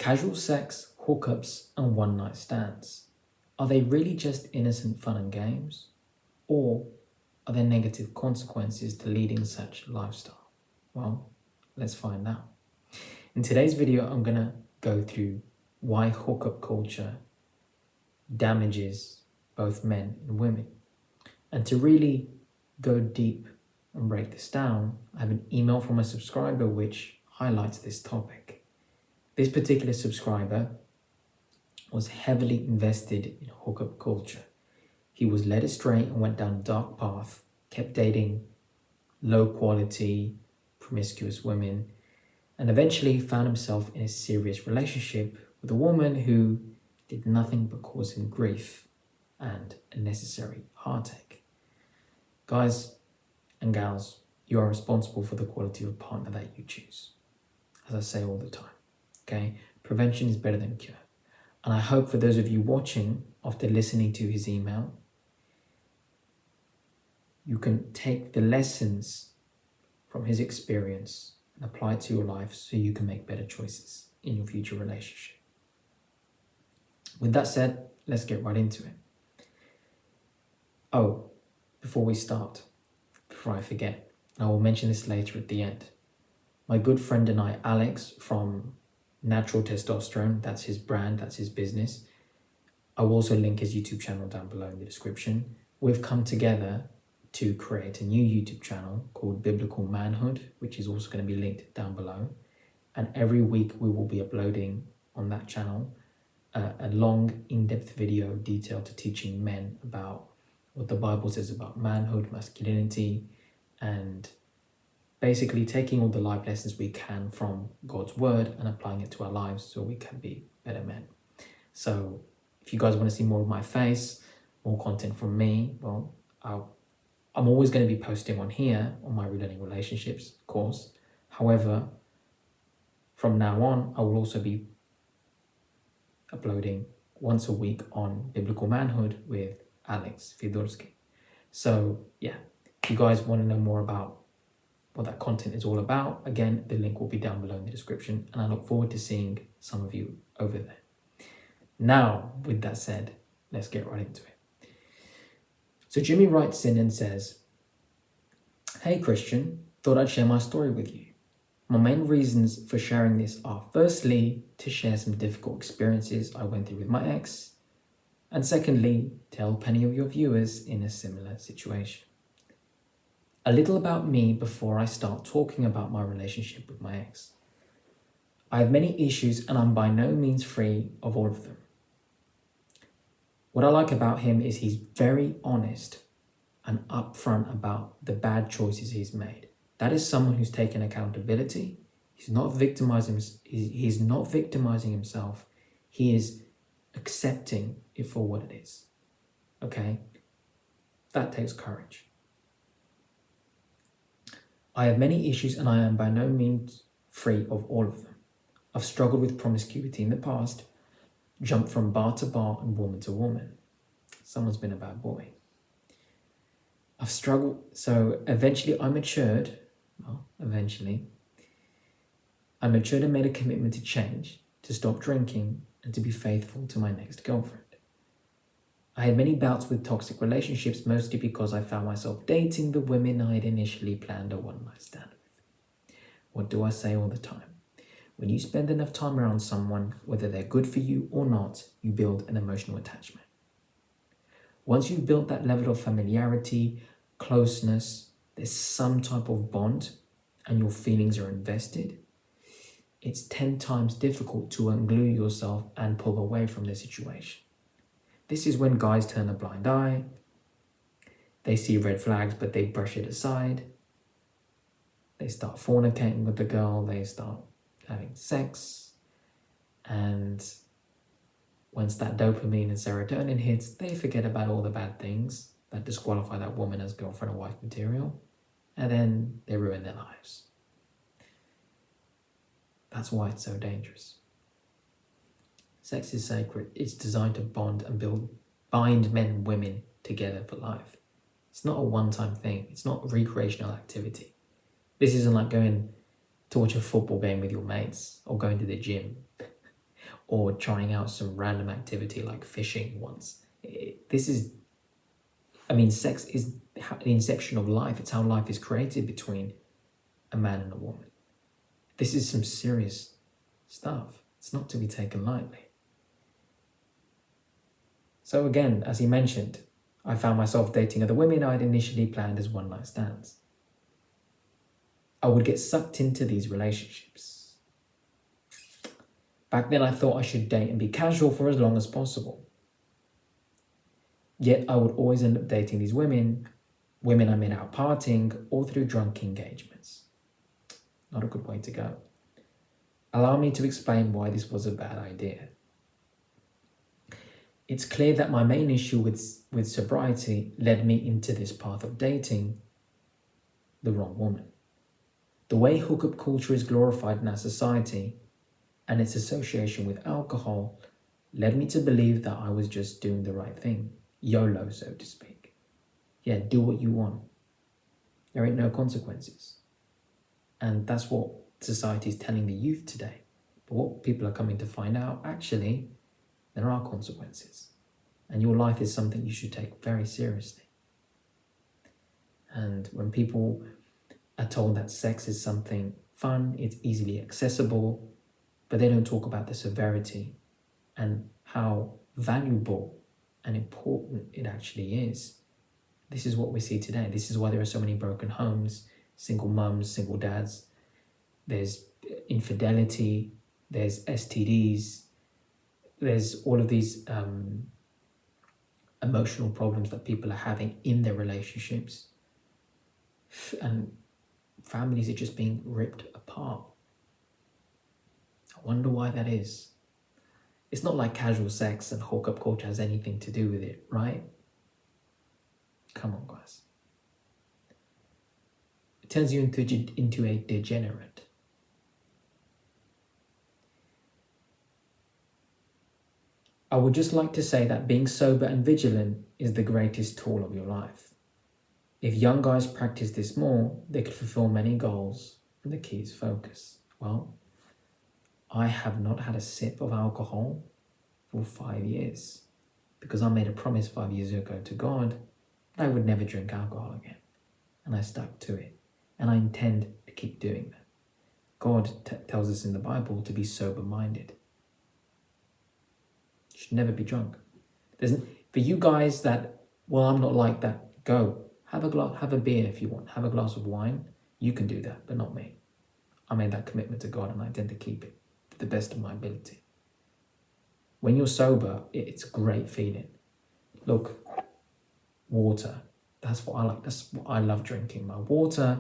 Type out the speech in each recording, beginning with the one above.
Casual sex, hookups, and one night stands. Are they really just innocent fun and games? Or are there negative consequences to leading such a lifestyle? Well, let's find out. In today's video, I'm going to go through why hookup culture damages both men and women. And to really go deep and break this down, I have an email from a subscriber which highlights this topic. This particular subscriber was heavily invested in hookup culture. He was led astray and went down a dark path, kept dating low quality, promiscuous women, and eventually found himself in a serious relationship with a woman who did nothing but cause him grief and unnecessary heartache. Guys and gals, you are responsible for the quality of partner that you choose. As I say all the time, okay? Prevention is better than cure. And I hope for those of you watching, after listening to his email, you can take the lessons from his experience and apply it to your life so you can make better choices in your future relationship. With that said, let's get right into it. Oh, before we start, before I forget, and I will mention this later at the end, my good friend and I, Alex from Natural Testosterone, that's his brand, that's his business. I will also link his YouTube channel down below in the description. We've come together to create a new YouTube channel called Biblical Manhood, which is also going to be linked down below. And every week we will be uploading on that channel a long, in-depth video detailed to teaching men about what the Bible says about manhood, masculinity, and basically taking all the life lessons we can from God's word and applying it to our lives so we can be better men. So if you guys want to see more of my face, more content from me, well, I'm always going to be posting on here on my Relearning Relationships course. However, from now on, I will also be uploading once a week on Biblical Manhood with Alex Fidorsky. So yeah, if you guys want to know more about what that content is all about, again, the link will be down below in the description, and I look forward to seeing some of you over there. Now, with that said, let's get right into it. So Jimmy writes in and says, "Hey Christian, thought I'd share my story with you. My main reasons for sharing this are firstly, to share some difficult experiences I went through with my ex, and secondly, to help any of your viewers in a similar situation. A little about me before I start talking about my relationship with my ex. I have many issues and I'm by no means free of all of them. What I like about him is he's very honest and upfront about the bad choices he's made. That is someone who's taken accountability. He's not victimizing himself. He is accepting it for what it is. Okay? That takes courage. I have many issues and I am by no means free of all of them. I've struggled with promiscuity in the past, jumped from bar to bar and woman to woman. Someone's been a bad boy. I've struggled, so eventually I matured and made a commitment to change, to stop drinking, and to be faithful to my next girlfriend. I had many bouts with toxic relationships, mostly because I found myself dating the women I had initially planned a one-night stand with. What do I say all the time? When you spend enough time around someone, whether they're good for you or not, you build an emotional attachment. Once you've built that level of familiarity, closeness, there's some type of bond, and your feelings are invested, it's 10 times difficult to unglue yourself and pull away from the situation. This is when guys turn a blind eye, they see red flags but they brush it aside, they start fornicating with the girl, they start having sex, and once that dopamine and serotonin hits, they forget about all the bad things that disqualify that woman as girlfriend or wife material, and then they ruin their lives. That's why it's so dangerous. Sex is sacred. It's designed to bond and bind men and women together for life. It's not a one-time thing. It's not recreational activity. This isn't like going to watch a football game with your mates or going to the gym. or trying out some random activity like fishing once. Sex is the inception of life. It's how life is created between a man and a woman. This is some serious stuff. It's not to be taken lightly. So again, as he mentioned, I found myself dating other women I'd initially planned as one-night stands. I would get sucked into these relationships. Back then I thought I should date and be casual for as long as possible. Yet I would always end up dating these women I met out partying or through drunk engagements. Not a good way to go. Allow me to explain why this was a bad idea. It's clear that my main issue with sobriety led me into this path of dating the wrong woman. The way hookup culture is glorified in our society and its association with alcohol led me to believe that I was just doing the right thing. YOLO, so to speak. Yeah, do what you want. There ain't no consequences. And that's what society is telling the youth today. But what people are coming to find out, actually, there are consequences. And your life is something you should take very seriously. And when people are told that sex is something fun, it's easily accessible, but they don't talk about the severity and how valuable and important it actually is. This is what we see today. This is why there are so many broken homes, single mums, single dads. There's infidelity, there's STDs, there's all of these emotional problems that people are having in their relationships. And families are just being ripped apart. I wonder why that is. It's not like casual sex and hookup culture has anything to do with it, right? Come on, guys. It turns you into a degenerate. I would just like to say that being sober and vigilant is the greatest tool of your life. If young guys practice this more, they could fulfill many goals, and the key is focus. Well, I have not had a sip of alcohol for 5 years because I made a promise 5 years ago to God that I would never drink alcohol again, and I stuck to it, and I intend to keep doing that. God tells us in the Bible to be sober-minded. You should never be drunk. For you guys that, well, I'm not like that, go. Have a beer if you want. Have a glass of wine. You can do that, but not me. I made that commitment to God and I intend to keep it to the best of my ability. When you're sober, it's a great feeling. Look, water. That's what I like. That's what I love drinking. My water,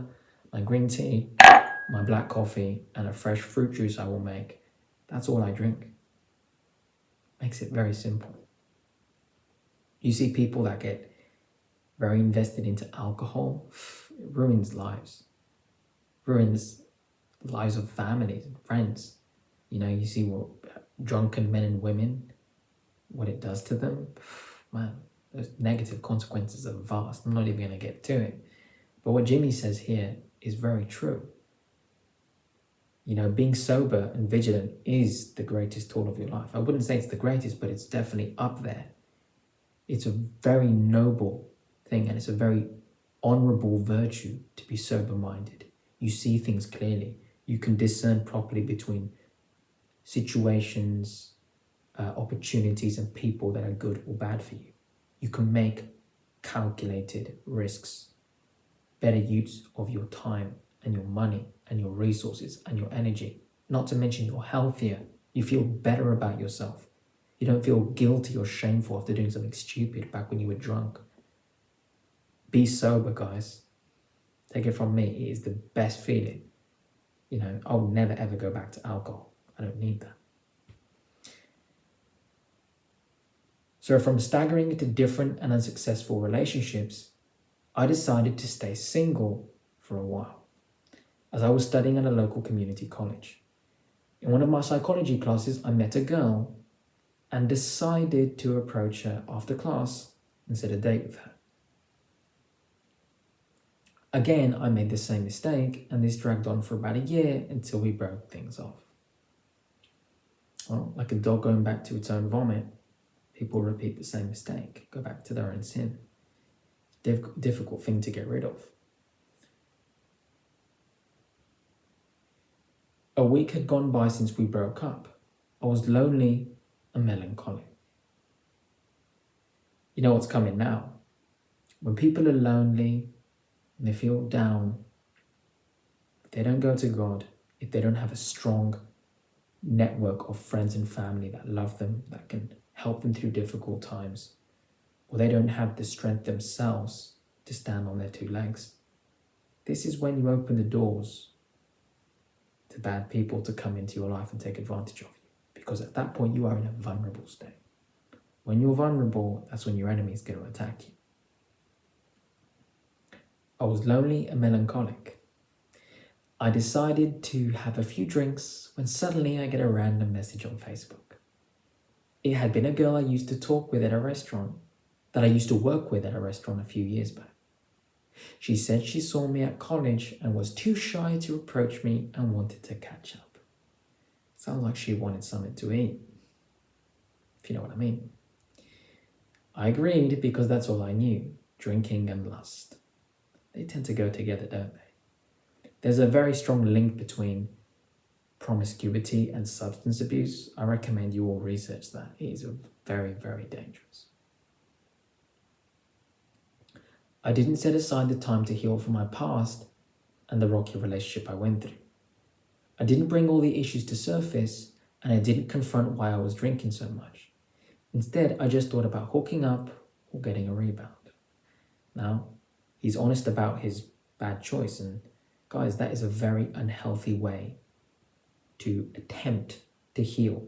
my green tea, my black coffee, and a fresh fruit juice I will make. That's all I drink. Makes it very simple. You see people that get very invested into alcohol, it ruins lives. Ruins the lives of families and friends. You know, you see what drunken men and women, what it does to them. Man, those negative consequences are vast. I'm not even going to get to it. But what Jimmy says here is very true. You know, being sober and vigilant is the greatest tool of your life. I wouldn't say it's the greatest, but it's definitely up there. It's a very noble thing, and it's a very honorable virtue to be sober-minded. You see things clearly. You can discern properly between situations, opportunities, and people that are good or bad for you. You can make calculated risks, better use of your time and your money and your resources and your energy. Not to mention you're healthier. You feel better about yourself. You don't feel guilty or shameful after doing something stupid back when you were drunk. Be sober, guys. Take it from me, it is the best feeling. You know, I'll never ever go back to alcohol. I don't need that. So from staggering into different and unsuccessful relationships, I decided to stay single for a while, as I was studying at a local community college. In one of my psychology classes, I met a girl and decided to approach her after class and set a date with her. Again, I made the same mistake, and this dragged on for about a year until we broke things off. Well, like a dog going back to its own vomit, people repeat the same mistake, go back to their own sin. Difficult thing to get rid of. A week had gone by since we broke up. I was lonely and melancholic. You know what's coming now? When people are lonely and they feel down, if they don't go to God, if they don't have a strong network of friends and family that love them, that can help them through difficult times, or they don't have the strength themselves to stand on their two legs, this is when you open the doors to bad people to come into your life and take advantage of you. Because at that point, you are in a vulnerable state. When you're vulnerable, that's when your enemy is going to attack you. I was lonely and melancholic. I decided to have a few drinks when suddenly I get a random message on Facebook. It had been a girl I used to talk with at a restaurant, that I used to work with at a restaurant a few years back. She said she saw me at college and was too shy to approach me and wanted to catch up. Sounds like she wanted something to eat, if you know what I mean. I agreed because that's all I knew, drinking and lust. They tend to go together, don't they? There's a very strong link between promiscuity and substance abuse. I recommend you all research that. It is very, very dangerous. I didn't set aside the time to heal from my past and the rocky relationship I went through. I didn't bring all the issues to surface, and I didn't confront why I was drinking so much. Instead, I just thought about hooking up or getting a rebound. Now, he's honest about his bad choice, and guys, that is a very unhealthy way to attempt to heal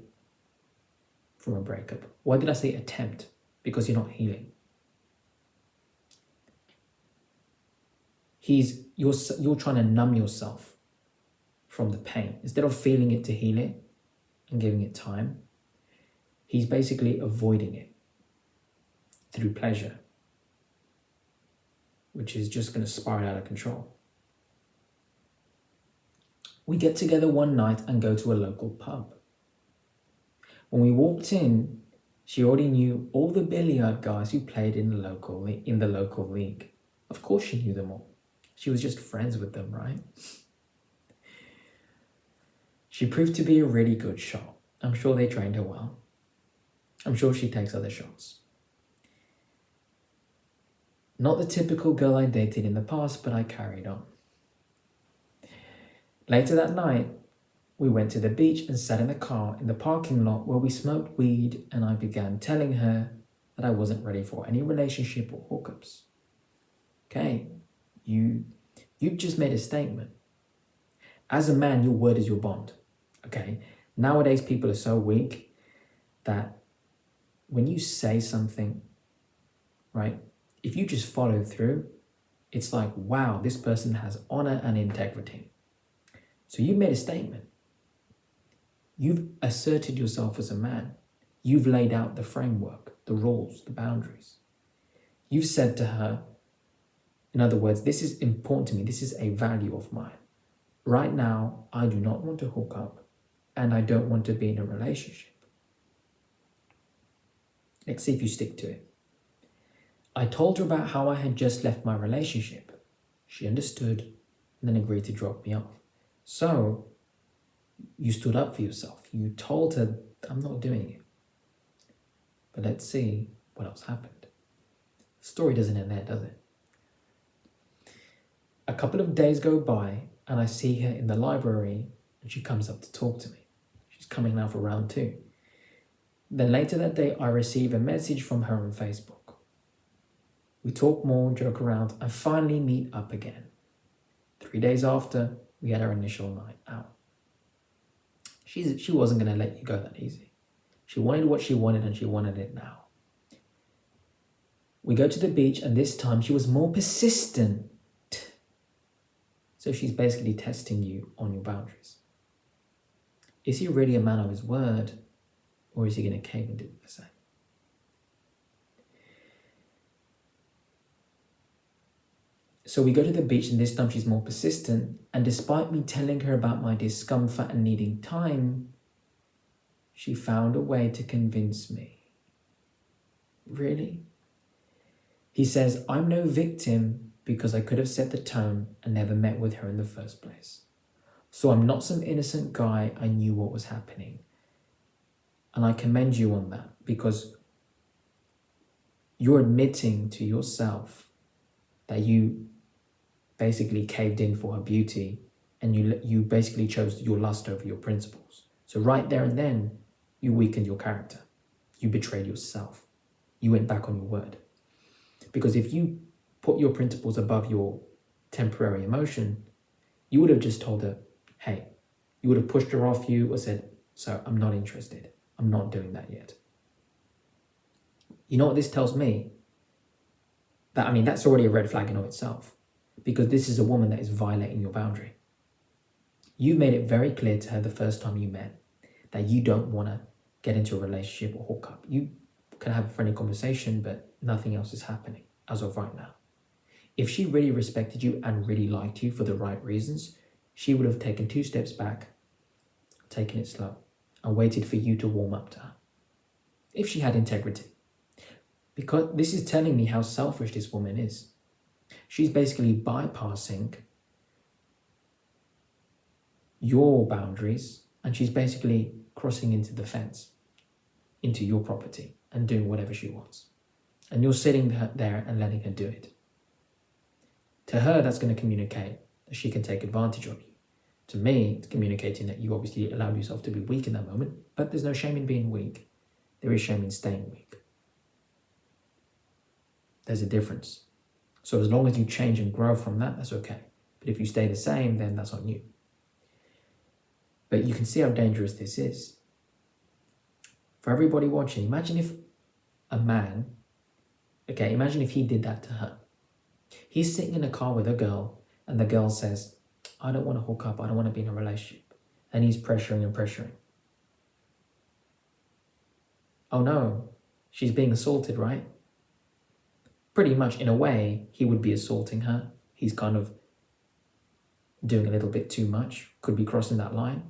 from a breakup. Why did I say attempt? Because you're not healing. You're trying to numb yourself from the pain. Instead of feeling it to heal it and giving it time, he's basically avoiding it through pleasure, which is just going to spiral out of control. We get together one night and go to a local pub. When we walked in, she already knew all the billiard guys who played in the local league. Of course she knew them all. She was just friends with them, right? She proved to be a really good shot. I'm sure they trained her well. I'm sure she takes other shots. Not the typical girl I dated in the past, but I carried on. Later that night, we went to the beach and sat in the car in the parking lot where we smoked weed, and I began telling her that I wasn't ready for any relationship or hookups. Okay, you've just made a statement. As a man, your word is your bond. Okay, nowadays people are so weak that when you say something, right, if you just follow through, it's like, wow, this person has honor and integrity. So you made a statement. You've asserted yourself as a man. You've laid out the framework, the rules, the boundaries. You've said to her, in other words, this is important to me. This is a value of mine. Right now, I do not want to hook up, and I don't want to be in a relationship. Let's see if you stick to it. I told her about how I had just left my relationship. She understood and then agreed to drop me off. So, you stood up for yourself. You told her, I'm not doing it. But let's see what else happened. The story doesn't end there, does it? A couple of days go by and I see her in the library and she comes up to talk to me. She's coming now for round 2. Then later that day, I receive a message from her on Facebook. We talk more, joke around, and finally meet up again. 3 days after, we had our initial night out. She wasn't going to let you go that easy. She wanted what she wanted and she wanted it now. We go to the beach and this time she was more persistent. So she's basically testing you on your boundaries. Is he really a man of his word, or is he going to cave and do the same? So we go to the beach and this time she's more persistent, and despite me telling her about my discomfort and needing time, She found a way to convince me. Really? He says, I'm no victim because I could have set the tone and never met with her in the first place. So I'm not some innocent guy. I knew what was happening. And I commend you on that because you're admitting to yourself that you basically caved in for her beauty and you basically chose your lust over your principles. So right there and then, you weakened your character. You betrayed yourself. You went back on your word. Because if you put your principles above your temporary emotion, you would have just told her, hey, you would have pushed her off you or said, so I'm not interested. I'm not doing that yet. You know what this tells me? That's already a red flag in of itself, because this is a woman that is violating your boundary. You made it very clear to her the first time you met that you don't want to get into a relationship or hookup. You can have a friendly conversation, but nothing else is happening as of right now. If she really respected you and really liked you for the right reasons, she would have taken 2 steps back, taken it slow, and waited for you to warm up to her. If she had integrity. Because this is telling me how selfish this woman is. She's basically bypassing your boundaries and she's basically crossing into the fence, into your property and doing whatever she wants. And you're sitting there and letting her do it. To her, that's going to communicate that she can take advantage of you. To me, it's communicating that you obviously allowed yourself to be weak in that moment, but there's no shame in being weak. There is shame in staying weak. There's a difference. So as long as you change and grow from that, that's okay. But if you stay the same, then that's on you. But you can see how dangerous this is. For everybody watching, imagine if imagine if he did that to her. He's sitting in a car with a girl and the girl says, I don't want to hook up, I don't want to be in a relationship. And he's pressuring and pressuring. Oh no, she's being assaulted, right? Pretty much in a way, he would be assaulting her. He's kind of doing a little bit too much, could be crossing that line.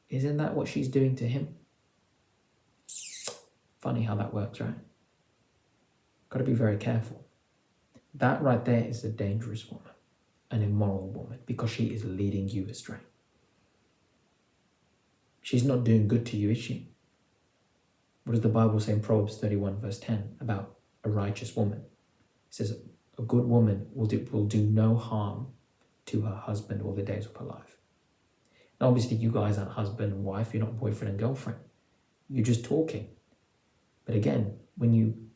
Isn't that what she's doing to him? Funny how that works, right? Got to be very careful. That right there is a dangerous woman, an immoral woman, because she is leading you astray. She's not doing good to you, is she? What does the Bible say in Proverbs 31 verse 10 about a righteous woman? It says a good woman will do no harm to her husband all the days of her life. Now obviously you guys aren't husband and wife, you're not boyfriend and girlfriend. You're just talking. But again, when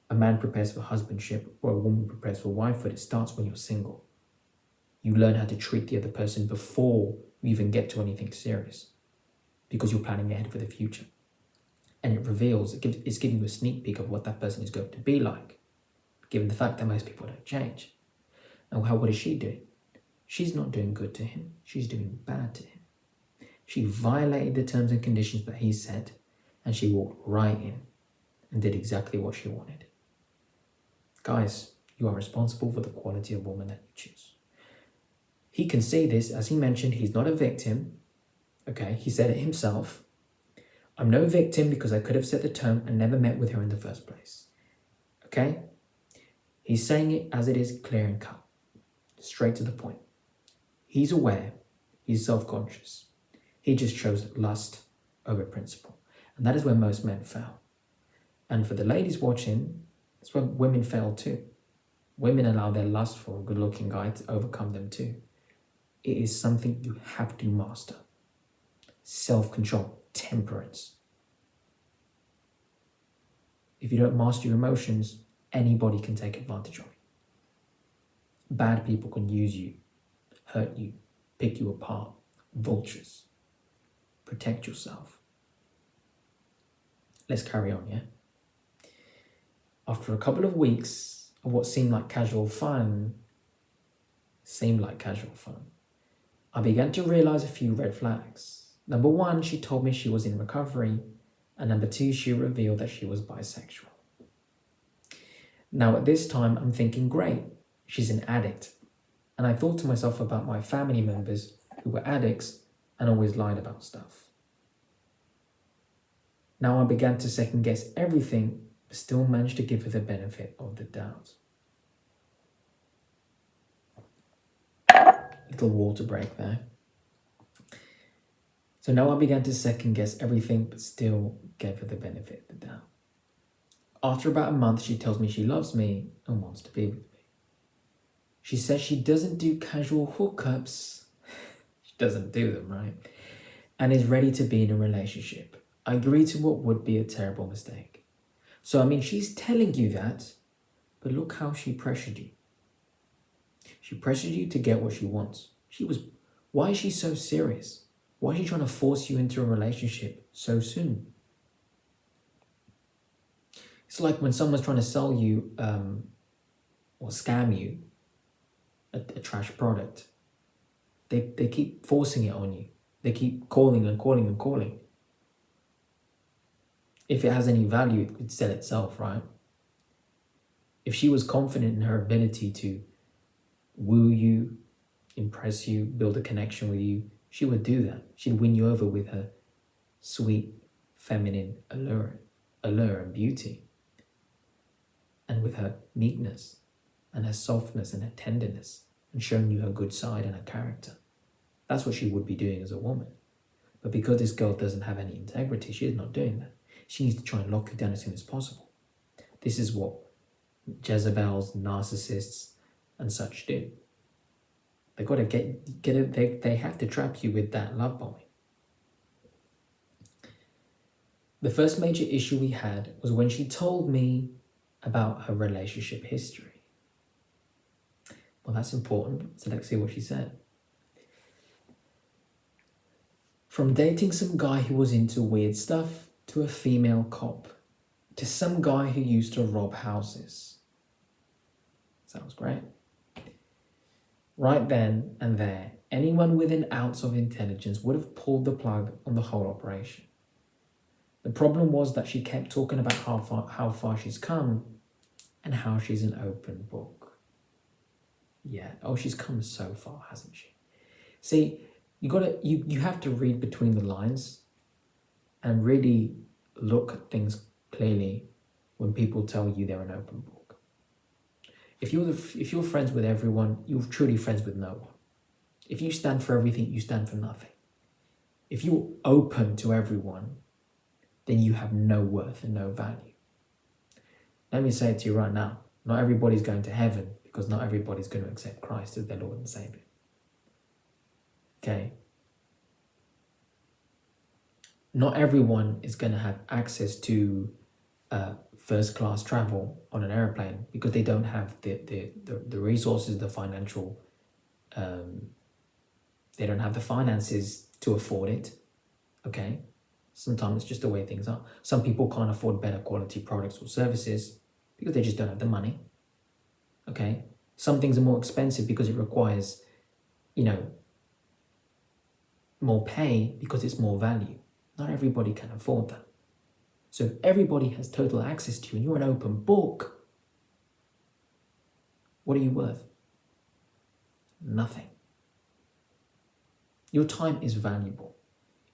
a man prepares for husbandship or a woman prepares for wifehood, it starts when you're single. You learn how to treat the other person before you even get to anything serious, because you're planning ahead for the future. And it reveals, it's giving you a sneak peek of what that person is going to be like, given the fact that most people don't change. And what is she doing? She's not doing good to him. She's doing bad to him. She violated the terms and conditions that he set, and she walked right in and did exactly what she wanted. Guys, you are responsible for the quality of woman that you choose. He can see this, as he mentioned, he's not a victim. Okay, he said it himself. I'm no victim because I could have set the tone and never met with her in the first place. Okay? He's saying it as it is, clear and cut. Straight to the point. He's aware. He's self-conscious. He just chose lust over principle. And that is where most men fail. And for the ladies watching, that's where women fail too. Women allow their lust for a good-looking guy to overcome them too. It is something you have to master. Self-control, temperance. If you don't master your emotions, anybody can take advantage of you. Bad people can use you, hurt you, pick you apart. Vultures. Protect yourself. Let's carry on, yeah? After a couple of weeks of what seemed like casual fun, I began to realize a few red flags. Number 1, she told me she was in recovery, and number 2, she revealed that she was bisexual. Now at this time, I'm thinking, great, she's an addict. And I thought to myself about my family members who were addicts and always lied about stuff. Now I began to second guess everything, but still managed to give her the benefit of the doubt. Little water break there. So now I began to second guess everything, but still gave her the benefit of the doubt. After about a month, she tells me she loves me and wants to be with me. She says she doesn't do casual hookups. She doesn't do them, right? And is ready to be in a relationship. I agree to what would be a terrible mistake. So, I mean, she's telling you that, but look how she pressured you. She pressured you to get what she wants. Why is she so serious? Why is she trying to force you into a relationship so soon? It's like when someone's trying to sell you or scam you a trash product. They keep forcing it on you. They keep calling and calling and calling. If it has any value, it could sell itself, right? If she was confident in her ability to woo you, impress you, build a connection with you, she would do that. She'd win you over with her sweet, feminine allure and beauty, and with her meekness and her softness and her tenderness, and showing you her good side and her character. That's what she would be doing as a woman. But because this girl doesn't have any integrity, she is not doing that. She needs to try and lock you down as soon as possible. This is what Jezebels, narcissists, and such do. They got to get it. They have to trap you with that love bombing. The first major issue we had was when she told me about her relationship history. Well, that's important. So let's see what she said. From dating some guy who was into weird stuff, to a female cop, to some guy who used to rob houses. Sounds great. Right then and there, anyone with an ounce of intelligence would have pulled the plug on the whole operation. The problem was that she kept talking about how far she's come and how she's an open book. Yeah, she's come so far, hasn't she? See, you have to read between the lines and really look at things clearly when people tell you they're an open book. If you're friends with everyone, you're truly friends with no one. If you stand for everything, you stand for nothing. If you're open to everyone, then you have no worth and no value. Let me say it to you right now. Not everybody's going to heaven because not everybody's going to accept Christ as their Lord and Savior. Okay? Not everyone is going to have access to first class travel on an airplane because they don't have the resources, the financial, they don't have the finances to afford it. Okay? Sometimes it's just the way things are. Some people can't afford better quality products or services because they just don't have the money. Okay? Some things are more expensive because it requires, more pay because it's more value. Not everybody can afford that. So if everybody has total access to you and you're an open book, what are you worth? Nothing. Your time is valuable.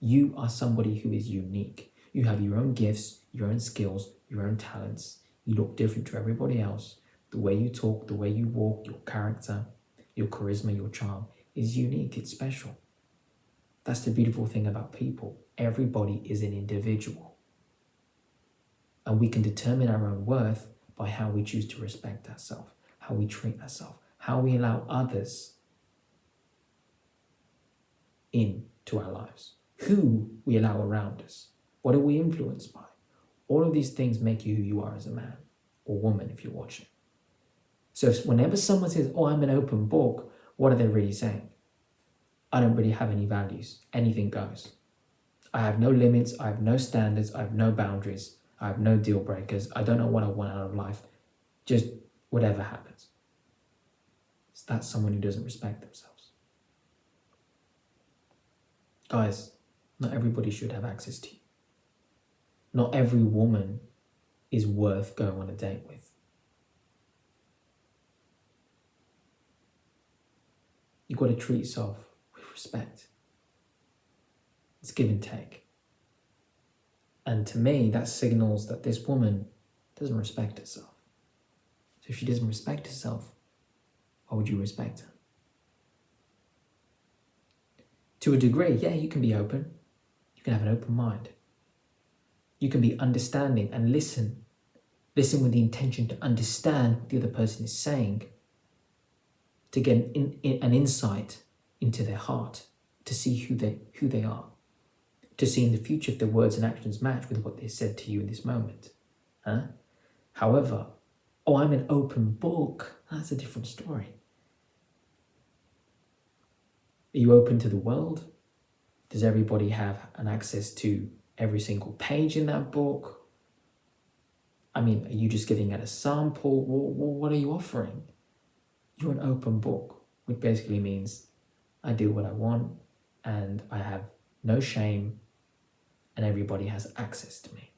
You are somebody who is unique. You have your own gifts, your own skills, your own talents. You look different to everybody else. The way you talk, the way you walk, your character, your charisma, your charm is unique. It's special. That's the beautiful thing about people. Everybody is an individual. And we can determine our own worth by how we choose to respect ourselves, how we treat ourselves, how we allow others into our lives, who we allow around us, what are we influenced by. All of these things make you who you are as a man or woman if you're watching. So whenever someone says, I'm an open book, what are they really saying? I don't really have any values. Anything goes. I have no limits. I have no standards. I have no boundaries. I have no deal breakers. I don't know what I want out of life. Just whatever happens. So that's someone who doesn't respect themselves. Guys, not everybody should have access to you. Not every woman is worth going on a date with. You've got to treat yourself with respect. It's give and take. And to me, that signals that this woman doesn't respect herself. So if she doesn't respect herself, why would you respect her? To a degree, yeah, you can be open. You can have an open mind. You can be understanding and listen. Listen with the intention to understand what the other person is saying, to get an insight into their heart, to see who they are, to see in the future if their words and actions match with what they said to you in this moment. However, I'm an open book, that's a different story. Are you open to the world? Does everybody have an access to every single page in that book? I mean, are you just giving it a sample? What are you offering? You're an open book, which basically means I do what I want and I have no shame and everybody has access to me.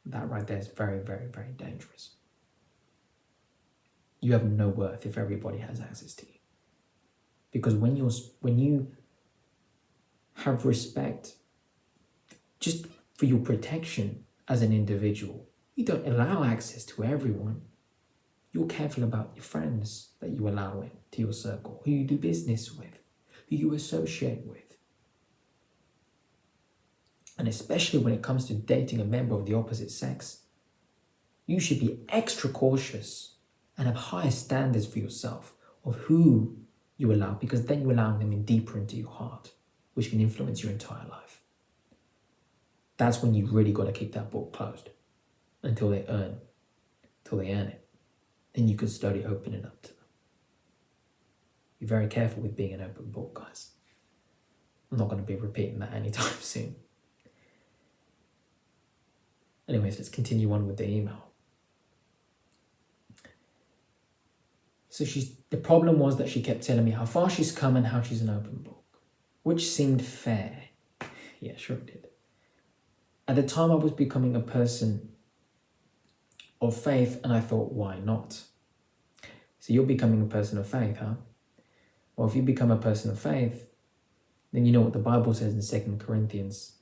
That right there is very, very, very dangerous. You have no worth if everybody has access to you. Because when you have respect just for your protection as an individual, you don't allow access to everyone. You're careful about your friends that you allow into your circle, who you do business with, who you associate with. And especially when it comes to dating a member of the opposite sex, you should be extra cautious and have higher standards for yourself of who you allow, because then you're allowing them in deeper into your heart, which can influence your entire life. That's when you've really got to keep that book closed until they earn it. Then you can slowly open it up to them. Be very careful with being an open book, guys. I'm not going to be repeating that anytime soon. Anyways, let's continue on with the email. So the problem was that she kept telling me how far she's come and how she's an open book, which seemed fair. Yeah, sure it did. At the time, I was becoming a person of faith, and I thought, why not? So you're becoming a person of faith, huh? Well, if you become a person of faith, then you know what the Bible says in 2 Corinthians,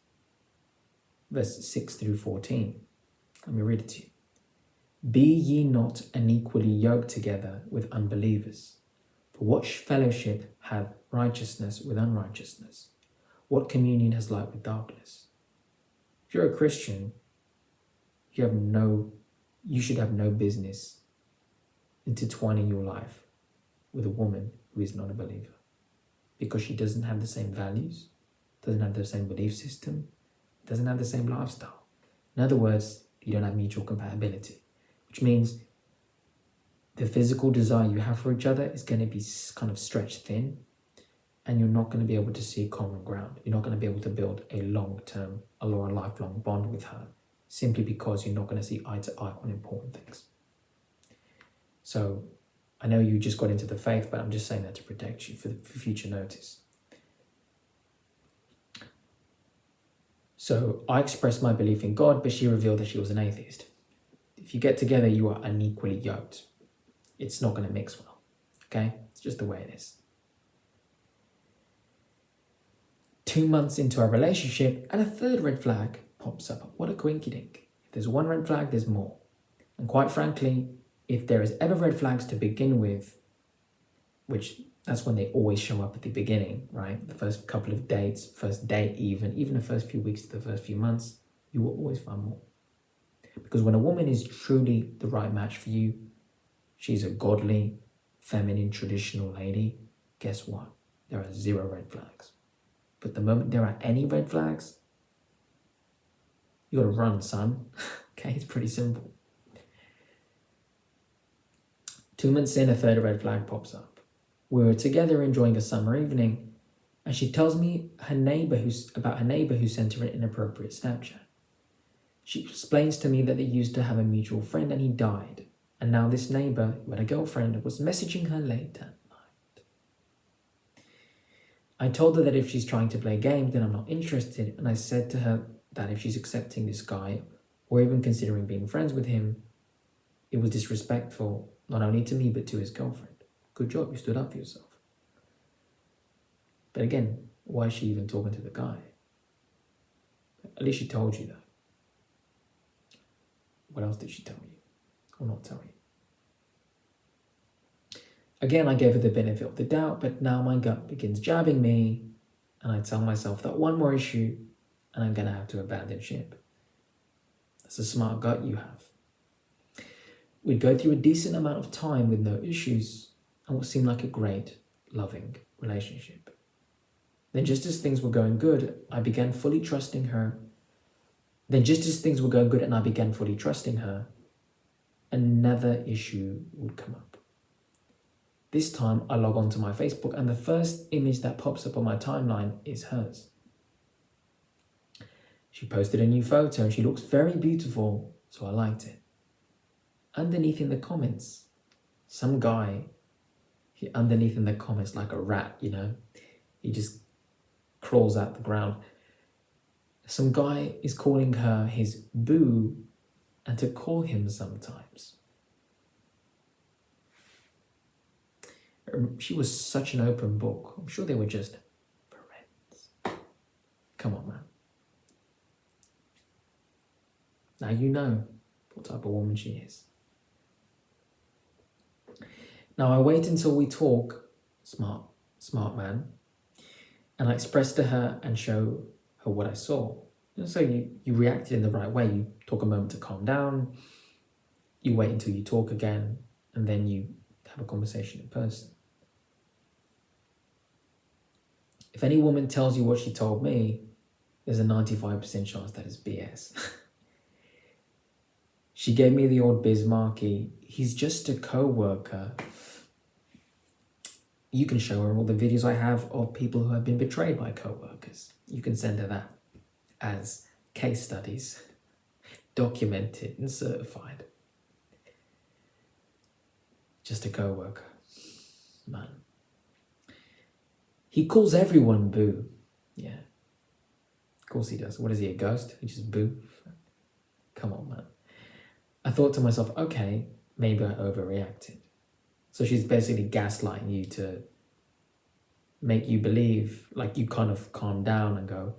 verse 6 through 14. Let me read it to you. Be ye not unequally yoked together with unbelievers. For what fellowship hath righteousness with unrighteousness? What communion has light with darkness? If you're a Christian, you should have no business intertwining your life with a woman who is not a believer, because she doesn't have the same values, doesn't have the same belief system, doesn't have the same lifestyle. In other words, you don't have mutual compatibility, which means the physical desire you have for each other is going to be kind of stretched thin, and you're not going to be able to see common ground. You're not going to be able to build a long-term or a lifelong bond with her, simply because you're not going to see eye to eye on important things. So I know you just got into the faith, but I'm just saying that to protect you for future notice. So I expressed my belief in God, but she revealed that she was an atheist. If you get together, you are unequally yoked. It's not going to mix well, okay? It's just the way it is. 2 months into our relationship, and a third red flag pops up. What a coinkydink. If there's one red flag, there's more. And quite frankly, if there is ever red flags to begin with, which that's when they always show up at the beginning, right? The first couple of dates, first date even the first few weeks to the first few months, you will always find more. Because when a woman is truly the right match for you, she's a godly, feminine, traditional lady, guess what? There are 0 red flags. But the moment there are any red flags, you gotta run, son. Okay, it's pretty simple. 2 months in, a third red flag pops up. We were together enjoying a summer evening, and she tells me about her neighbor who sent her an inappropriate Snapchat. She explains to me that they used to have a mutual friend and he died, and now this neighbor, who had a girlfriend, was messaging her late at night. I told her that if she's trying to play games, then I'm not interested, and I said to her that if she's accepting this guy, or even considering being friends with him, it was disrespectful, not only to me, but to his girlfriend. Good job, you stood up for yourself. But again, why is she even talking to the guy? At least she told you that. What else did she tell you or not tell you? Again, I gave her the benefit of the doubt, but now my gut begins jabbing me, and I tell myself that one more issue and I'm going to have to abandon ship. That's a smart gut you have. We'd go through a decent amount of time with no issues and what seemed like a great, loving relationship. Then just as things were going good, I began fully trusting her. Another issue would come up. This time I log on to my Facebook and the first image that pops up on my timeline is hers. She posted a new photo and she looks very beautiful, so I liked it. Underneath in the comments, some guy, underneath in the comments like a rat, he just crawls out the ground. Some guy is calling her his boo and to call him sometimes. She was such an open book. I'm sure they were just friends. Come on, man. Now you know what type of woman she is. Now I wait until we talk, smart man, and I express to her and show her what I saw. So you reacted in the right way. You took a moment to calm down, you wait until you talk again, and then you have a conversation in person. If any woman tells you what she told me, there's a 95% chance that it's BS. She gave me the old Bismarcky, he's just a co-worker. You can show her all the videos I have of people who have been betrayed by co-workers. You can send her that as case studies, documented and certified. Just a co-worker, man. He calls everyone boo. Yeah, of course he does. What is he, a ghost? He just boo? Come on, man. I thought to myself, okay, maybe I overreacted. So she's basically gaslighting you to make you believe, like you kind of calm down and go,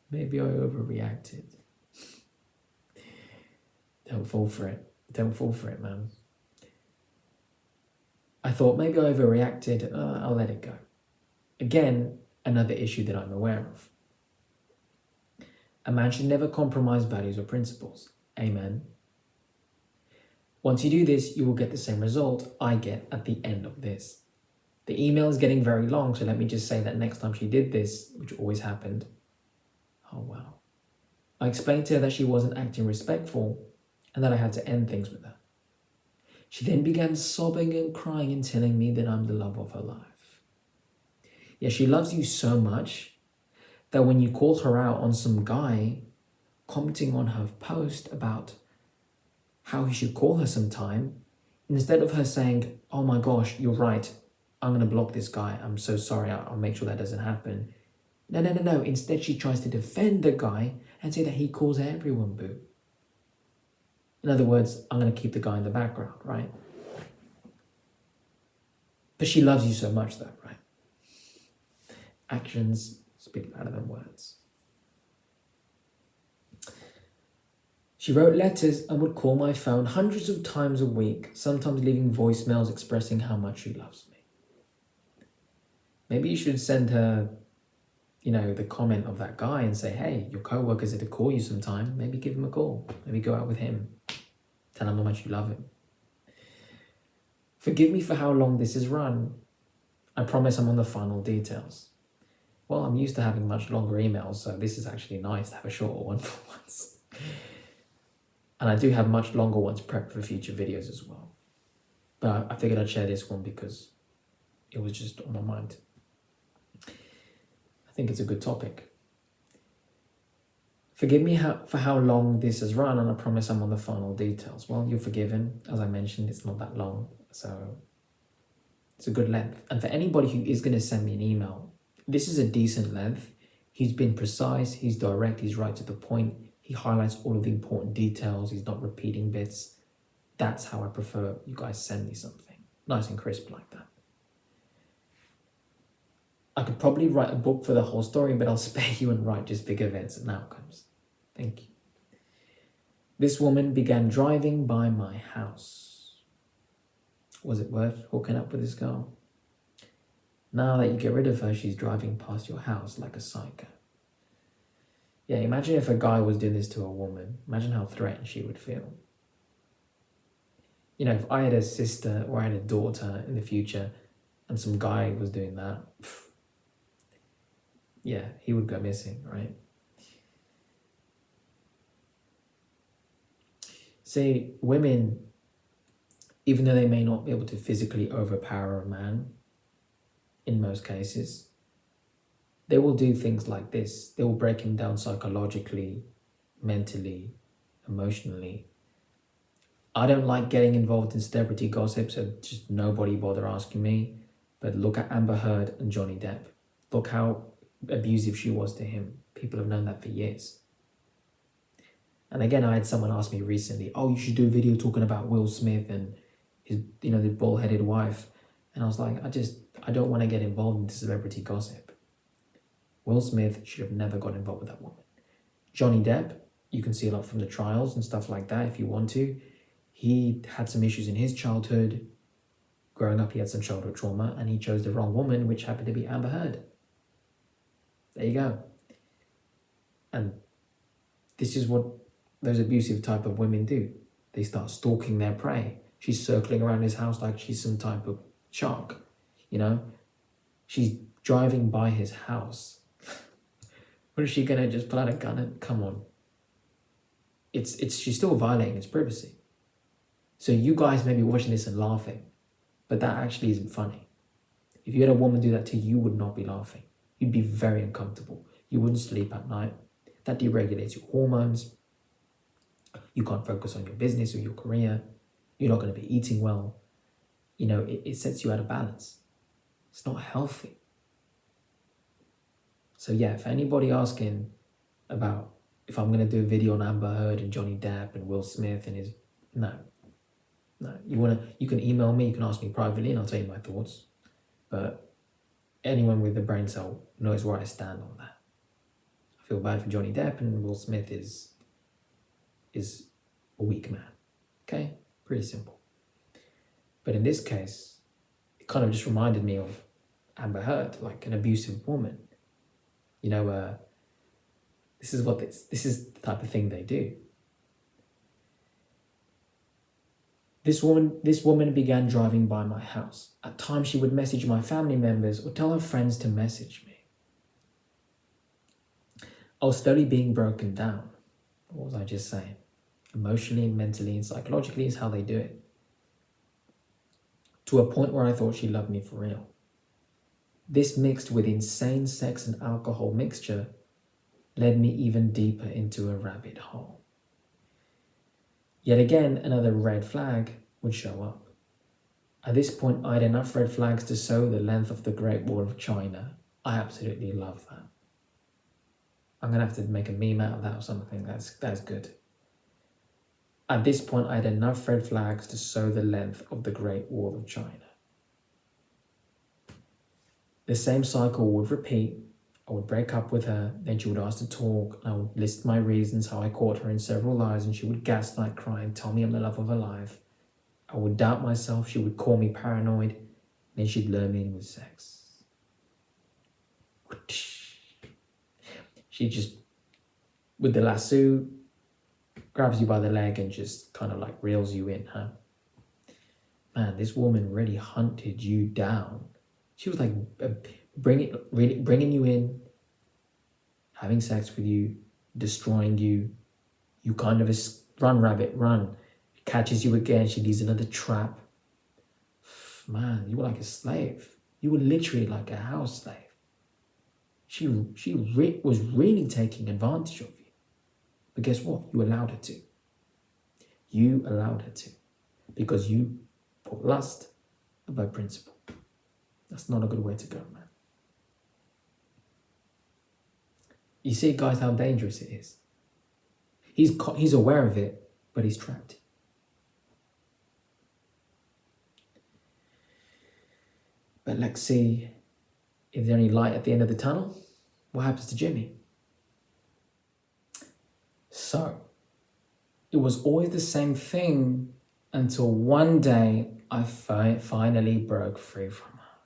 maybe I overreacted. Don't fall for it. Don't fall for it, man. I thought maybe I overreacted. I'll let it go. Again, another issue that I'm aware of. A man should never compromise values or principles. Amen. Once you do this, you will get the same result I get at the end of this. The email is getting very long, so let me just say that next time she did this, which always happened, oh wow. I explained to her that she wasn't acting respectful and that I had to end things with her. She then began sobbing and crying and telling me that I'm the love of her life. Yeah, she loves you so much that when you call her out on some guy commenting on her post about how he should call her sometime, instead of her saying, oh my gosh, you're right, I'm going to block this guy, I'm so sorry, I'll make sure that doesn't happen. No. Instead, she tries to defend the guy and say that he calls everyone boo. In other words, I'm going to keep the guy in the background, right? But she loves you so much though, right? Actions speak louder than words. She wrote letters and would call my phone hundreds of times a week, sometimes leaving voicemails expressing how much she loves me. Maybe you should send her, the comment of that guy and say, hey, your co-worker's here to call you sometime. Maybe give him a call. Maybe go out with him. Tell him how much you love him. Forgive me for how long this has run. I promise I'm on the final details. Well, I'm used to having much longer emails, so this is actually nice to have a shorter one for once. And I do have much longer ones prepped for future videos as well. But I figured I'd share this one because it was just on my mind. I think it's a good topic. Forgive me for how long this has run, and I promise I'm on the final details. Well, you're forgiven. As I mentioned, it's not that long, so it's a good length. And for anybody who is going to send me an email, this is a decent length. He's been precise, he's direct, he's right to the point. He highlights all of the important details. He's not repeating bits. That's how I prefer you guys send me something. Nice and crisp like that. I could probably write a book for the whole story, but I'll spare you and write just big events and outcomes. Thank you. This woman began driving by my house. Was it worth hooking up with this girl? Now that you get rid of her, she's driving past your house like a psycho. Yeah, imagine if a guy was doing this to a woman. Imagine how threatened she would feel. You know, if I had a sister or I had a daughter in the future and some guy was doing that, yeah, he would go missing, right? See, women, even though they may not be able to physically overpower a man, in most cases, they will do things like this. They will break him down psychologically, mentally, emotionally. I don't like getting involved in celebrity gossip, so just nobody bother asking me. But look at Amber Heard and Johnny Depp. Look how abusive she was to him. People have known that for years. And again, I had someone ask me recently, oh, you should do a video talking about Will Smith and his, the bald-headed wife. And I was like, I don't want to get involved into celebrity gossip. Will Smith should have never got involved with that woman. Johnny Depp, you can see a lot from the trials and stuff like that if you want to. He had some issues in his childhood. Growing up, he had some childhood trauma, and he chose the wrong woman, which happened to be Amber Heard. There you go. And this is what those abusive type of women do. They start stalking their prey. She's circling around his house like she's some type of shark, She's driving by his house. What is she gonna just pull out a gun and come on? She's still violating his privacy. So you guys may be watching this and laughing, but that actually isn't funny. If you had a woman do that to you, you would not be laughing. You'd be very uncomfortable. You wouldn't sleep at night. That deregulates your hormones. You can't focus on your business or your career. You're not going to be eating well. It sets you out of balance. It's not healthy. So yeah, if anybody asking about if I'm going to do a video on Amber Heard and Johnny Depp and Will Smith and no. You can email me, you can ask me privately and I'll tell you my thoughts. But anyone with a brain cell knows where I stand on that. I feel bad for Johnny Depp, and Will Smith is a weak man. Okay? Pretty simple. But in this case, it kind of just reminded me of Amber Heard, like an abusive woman. This is the type of thing they do. This woman began driving by my house. At times she would message my family members or tell her friends to message me. I was slowly being broken down. What was I just saying? Emotionally, mentally, and psychologically is how they do it. To a point where I thought she loved me for real. This mixed with insane sex and alcohol mixture led me even deeper into a rabbit hole. Yet again, another red flag would show up. At this point, I had enough red flags to sow the length of the Great Wall of China. I absolutely love that. I'm going to have to make a meme out of that or something. That's good. At this point, I had enough red flags to sow the length of the Great Wall of China. The same cycle would repeat. I would break up with her, then she would ask to talk, and I would list my reasons how I caught her in several lies, and she would gaslight, cry, and tell me I'm the love of her life. I would doubt myself, she would call me paranoid, then she'd lure me in with sex. She just, with the lasso, grabs you by the leg and just kind of like reels you in, huh? Man, this woman really hunted you down. She was like bringing you in, having sex with you, destroying you. You kind of run, rabbit, run. Catches you again, she leaves another trap. Man, you were like a slave. You were literally like a house slave. She was really taking advantage of you. But guess what? You allowed her to. You allowed her to. Because you put lust above principle. That's not a good way to go, man. You see, guys, how dangerous it is. He's aware of it, but he's trapped. But let's see if there's any light at the end of the tunnel. What happens to Jimmy? So, it was always the same thing until one day I finally broke free from her.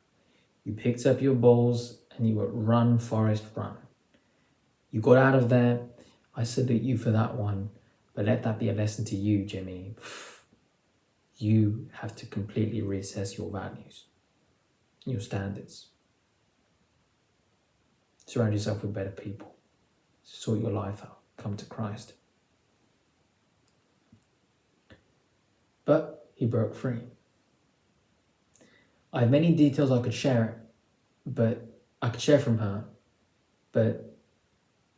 You picked up your balls and you would run, Forrest, run. You got out of there. I salute you for that one. But let that be a lesson to you, Jimmy. You have to completely reassess your values, your standards. Surround yourself with better people. Sort your life out. Come to Christ. But he broke free. I have many details I could share, but I could share from her. But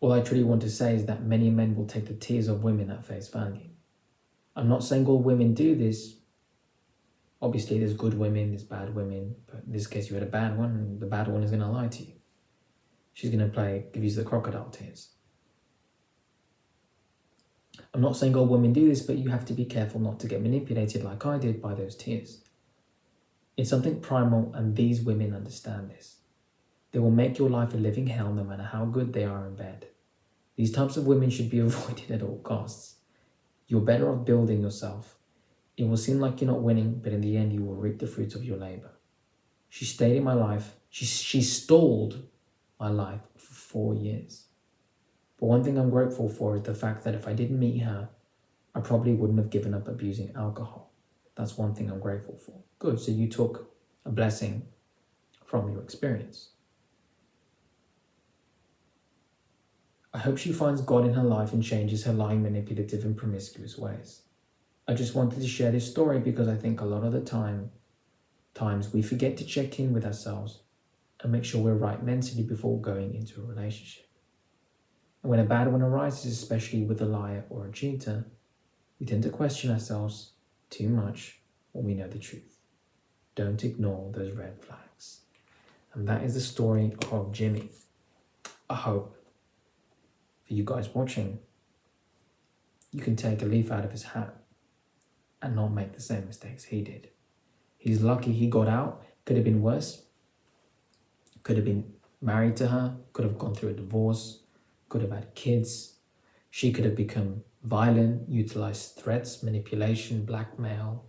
all I truly want to say is that many men will take the tears of women at face value. I'm not saying all women do this. Obviously, there's good women, there's bad women, but in this case, you had a bad one, and the bad one is going to lie to you. She's going to give you the crocodile tears. I'm not saying all women do this, but you have to be careful not to get manipulated like I did by those tears. It's something primal, and these women understand this. They will make your life a living hell no matter how good they are in bed. These types of women should be avoided at all costs. You're better off building yourself. It will seem like you're not winning, but in the end, you will reap the fruits of your labor. She stayed in my life. She stalled my life for 4 years. But one thing I'm grateful for is the fact that if I didn't meet her, I probably wouldn't have given up abusing alcohol. That's one thing I'm grateful for. Good, so you took a blessing from your experience. I hope she finds God in her life and changes her lying, manipulative, and promiscuous ways. I just wanted to share this story because I think a lot of the times we forget to check in with ourselves and make sure we're right mentally before going into a relationship. And when a bad one arises, especially with a liar or a cheater, we tend to question ourselves too much when we know the truth. Don't ignore those red flags. And that is the story of Jimmy. I hope for you guys watching, you can take a leaf out of his hat and not make the same mistakes he did. He's lucky he got out. Could have been worse. Could have been married to her. Could have gone through a divorce. Could have had kids. She could have become violent, utilized threats, manipulation, blackmail.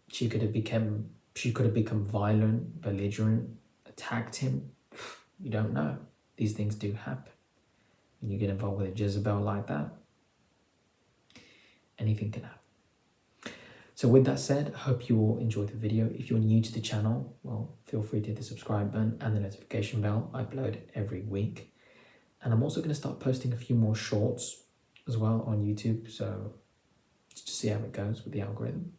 She could have become violent, belligerent, attacked him. You don't know. These things do happen. When you get involved with a Jezebel like that, anything can happen. So with that said, I hope you all enjoyed the video. If you're new to the channel, well, feel free to hit the subscribe button and the notification bell. I upload every week. And I'm also going to start posting a few more shorts as well on YouTube. So just to see how it goes with the algorithm.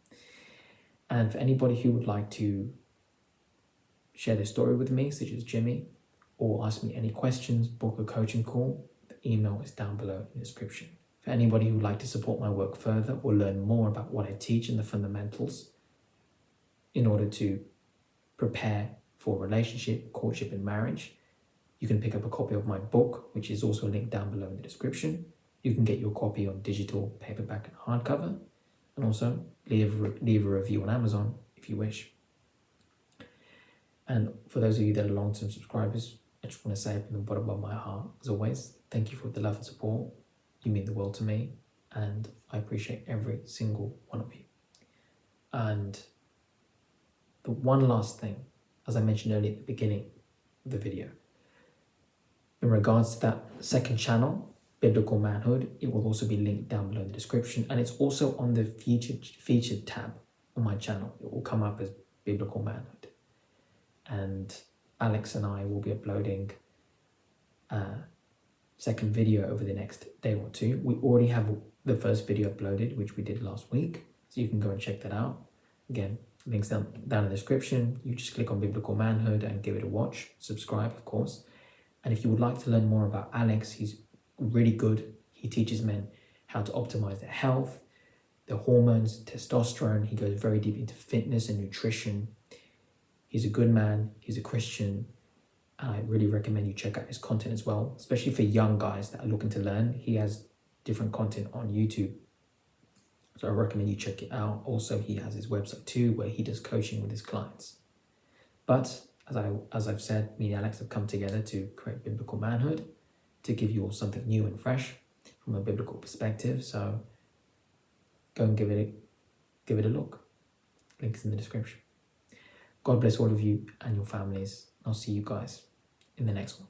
And for anybody who would like to share their story with me, such as Jimmy, or ask me any questions, book a coaching call, the email is down below in the description. For anybody who would like to support my work further or learn more about what I teach and the fundamentals in order to prepare for relationship, courtship, and marriage, you can pick up a copy of my book, which is also linked down below in the description. You can get your copy on digital, paperback, and hardcover, and also leave a review on Amazon if you wish. And for those of you that are long-term subscribers, I just want to say from the bottom of my heart, as always, thank you for the love and support. You mean the world to me, and I appreciate every single one of you. And the one last thing, as I mentioned earlier at the beginning of the video, in regards to that second channel, Biblical Manhood, it will also be linked down below in the description, and it's also on the featured tab on my channel. It will come up as Biblical Manhood. And Alex and I will be uploading second video over the next day or two. We already have the first video uploaded, which we did last week, so you can go and check that out. Again, links down in the description. You just click on Biblical Manhood and give it a watch. Subscribe, of course. And if you would like to learn more about Alex, he's really good. He teaches men how to optimize their health, their hormones, testosterone. He goes very deep into fitness and nutrition. He's a good man. He's a Christian. And I really recommend you check out his content as well, especially for young guys that are looking to learn. He has different content on YouTube, so I recommend you check it out. Also, he has his website too, where he does coaching with his clients. But as I've said, me and Alex have come together to create Biblical Manhood, to give you all something new and fresh from a biblical perspective. So go and give it a look. Links in the description. God bless all of you and your families. I'll see you guys in the next one.